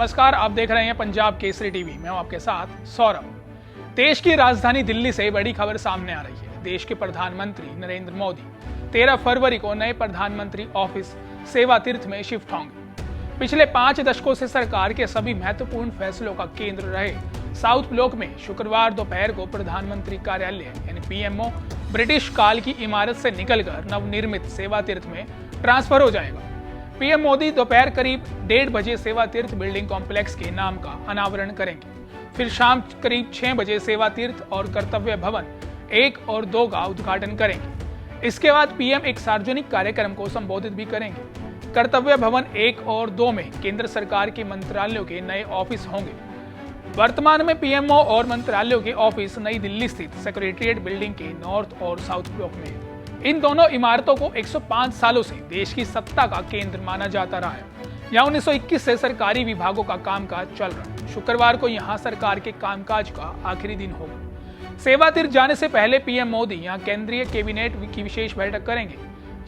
नमस्कार, आप देख रहे हैं पंजाब केसरी टीवी। मैं हूं आपके साथ सौरभ। देश की राजधानी दिल्ली से बड़ी खबर सामने आ रही है। देश के प्रधानमंत्री नरेंद्र मोदी 13 फरवरी को नए प्रधानमंत्री ऑफिस सेवा तीर्थ में शिफ्ट होंगे। पिछले 5 दशकों से सरकार के सभी महत्वपूर्ण फैसलों का केंद्र रहे साउथ ब्लॉक में शुक्रवार दोपहर को प्रधानमंत्री कार्यालय यानी पीएमओ ब्रिटिश काल की इमारत से निकलकर नवनिर्मित सेवा तीर्थ में ट्रांसफर हो जाएगा। पीएम मोदी दोपहर करीब 1:30 बजे सेवा तीर्थ बिल्डिंग कॉम्प्लेक्स के नाम का अनावरण करेंगे। फिर शाम करीब 6 बजे सेवा तीर्थ और कर्तव्य भवन 1 और 2 का उद्घाटन करेंगे। इसके बाद पीएम एक सार्वजनिक कार्यक्रम को संबोधित भी करेंगे। कर्तव्य भवन 1 और 2 में केंद्र सरकार के मंत्रालयों के नए ऑफिस होंगे। वर्तमान में पीएमओ और मंत्रालयों के ऑफिस नई दिल्ली स्थित सेक्रेटेरिएट बिल्डिंग के नॉर्थ और साउथ ब्लॉक में है। इन दोनों इमारतों को 105 सालों से देश की सत्ता का केंद्र माना जाता रहा है। यहाँ 1921 से सरकारी विभागों का कामकाज चल रहा है। शुक्रवार को यहाँ सरकार के कामकाज का आखिरी दिन होगा। सेवा तीर्थ जाने से पहले पीएम मोदी यहाँ केंद्रीय कैबिनेट की विशेष बैठक करेंगे।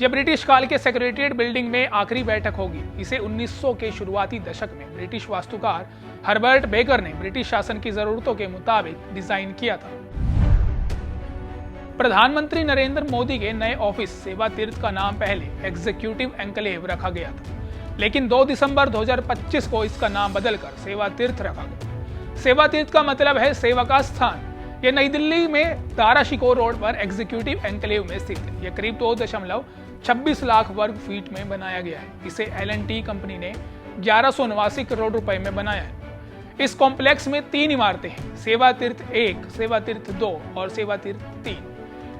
यह ब्रिटिश काल के सेक्रेटेरिएट बिल्डिंग में आखिरी बैठक होगी। इसे 1900 के शुरुआती दशक में ब्रिटिश वास्तुकार हर्बर्ट बेकर ने ब्रिटिश शासन की जरूरतों के मुताबिक डिजाइन किया था। प्रधानमंत्री नरेंद्र मोदी के नए ऑफिस सेवा तीर्थ का नाम पहले एग्जीक्यूटिव एन्क्लेव रखा गया था, लेकिन 2 दिसंबर 2025 को इसका नाम बदलकर सेवा तीर्थ रखा गया। सेवा तीर्थ का मतलब है सेवा का स्थान। यह नई दिल्ली में दारा शिकोह रोड पर एग्जीक्यूटिव एन्क्लेव में स्थित है। यह करीब 2.26 लाख वर्ग फीट में बनाया गया है। इसे L&T कंपनी ने 1189 करोड़ रुपए में बनाया है। इस कॉम्प्लेक्स में 3 इमारतें हैं, सेवा तीर्थ 1, सेवा तीर्थ 2 और सेवा तीर्थ 3।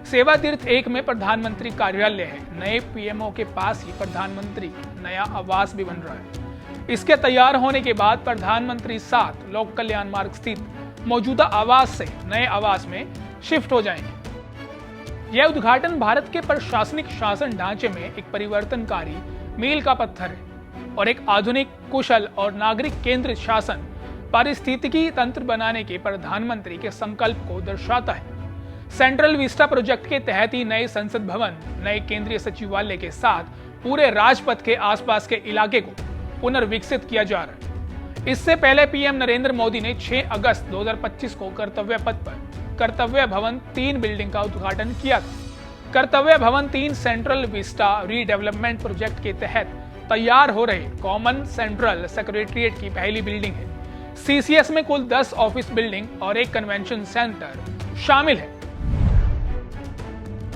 सेवा तीर्थ 1 में प्रधानमंत्री कार्यालय है। नए पीएमओ के पास ही प्रधानमंत्री नया आवास भी बन रहा है। इसके तैयार होने के बाद प्रधानमंत्री 7 लोक कल्याण मार्ग स्थित मौजूदा आवास से नए आवास में शिफ्ट हो जाएंगे। यह उद्घाटन भारत के प्रशासनिक शासन ढांचे में एक परिवर्तनकारी मील का पत्थर है और एक आधुनिक, कुशल और नागरिक केंद्रित शासन पारिस्थितिकी तंत्र बनाने के प्रधानमंत्री के संकल्प को दर्शाता है। सेंट्रल विस्टा प्रोजेक्ट के तहत ही नए संसद भवन, नए केंद्रीय सचिवालय के साथ पूरे राजपथ के आसपास के इलाके को पुनर्विकसित किया जा रहा है। इससे पहले पीएम नरेंद्र मोदी ने 6 अगस्त 2025 को कर्तव्य पथ पर कर्तव्य भवन 3 बिल्डिंग का उद्घाटन किया था। कर्तव्य भवन 3 सेंट्रल विस्टा रीडेवलपमेंट प्रोजेक्ट के तहत तैयार हो रहे कॉमन सेंट्रल सेक्रेटेरिएट की पहली बिल्डिंग है। सीसीएस में कुल 10 ऑफिस बिल्डिंग और एक कन्वेंशन सेंटर शामिल है।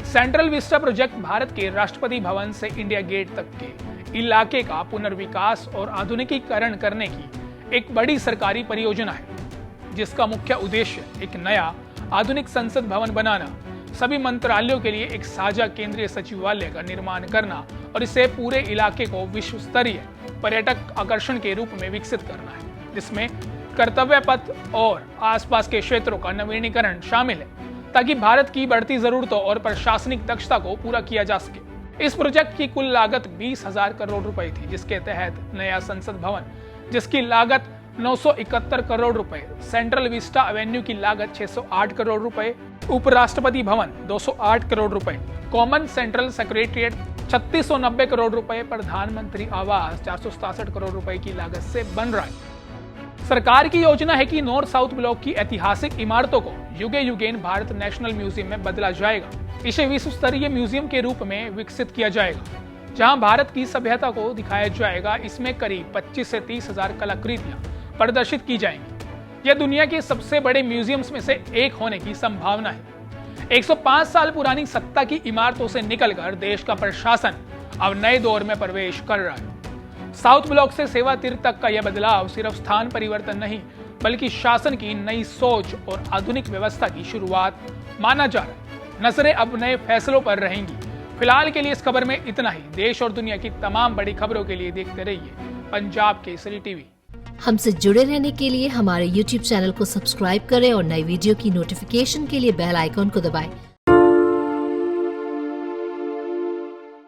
सेंट्रल विस्टा प्रोजेक्ट भारत के राष्ट्रपति भवन से इंडिया गेट तक के इलाके का पुनर्विकास और आधुनिकीकरण करने की एक बड़ी सरकारी परियोजना है, जिसका मुख्य उद्देश्य एक नया आधुनिक संसद भवन बनाना, सभी मंत्रालयों के लिए एक साझा केंद्रीय सचिवालय का निर्माण करना और इसे पूरे इलाके को विश्व स्तरीय पर्यटक आकर्षण के रूप में विकसित करना है, जिसमें कर्तव्य पथ और आसपास के क्षेत्रों का नवीनीकरण शामिल है, ताकि भारत की बढ़ती जरूरतों और प्रशासनिक दक्षता को पूरा किया जा सके। इस प्रोजेक्ट की कुल लागत 20,000 करोड़ रुपए थी, जिसके तहत नया संसद भवन, जिसकी लागत 971 करोड़ रुपए, सेंट्रल विस्टा एवेन्यू की लागत 608 करोड़ रुपए, उपराष्ट्रपति भवन 208 करोड़ रुपए, कॉमन सेंट्रल सेक्रेटेरिएट 3690 करोड़ रुपए, प्रधानमंत्री आवास 467 करोड़ रुपए की लागत से बन रहा है। सरकार की योजना है कि नॉर्थ साउथ ब्लॉक की ऐतिहासिक इमारतों को युगे युगेन भारत नेशनल म्यूजियम में बदला जाएगा। इसे विश्व स्तरीय म्यूजियम के रूप में विकसित किया जाएगा, जहां भारत की सभ्यता को दिखाया जाएगा। इसमें करीब 25 से 30 हजार कलाकृतियां प्रदर्शित की जाएंगी। यह दुनिया के सबसे बड़े म्यूजियम्स में से एक होने की संभावना है। 105 साल पुरानी सत्ता की इमारतों से निकलकर देश का प्रशासन अब नए दौर में प्रवेश कर रहा है। साउथ ब्लॉक से सेवा तीर्थ तक का यह बदलाव सिर्फ स्थान परिवर्तन नहीं, बल्कि शासन की नई सोच और आधुनिक व्यवस्था की शुरुआत माना जा रहा है। नजरें अब नए फैसलों पर रहेंगी। फिलहाल के लिए इस खबर में इतना ही। देश और दुनिया की तमाम बड़ी खबरों के लिए देखते रहिए पंजाब केसरी टीवी। हमसे जुड़े रहने के लिए हमारे YouTube चैनल को सब्सक्राइब करें और नई वीडियो की नोटिफिकेशन के लिए बेल आइकॉन को दबाएं।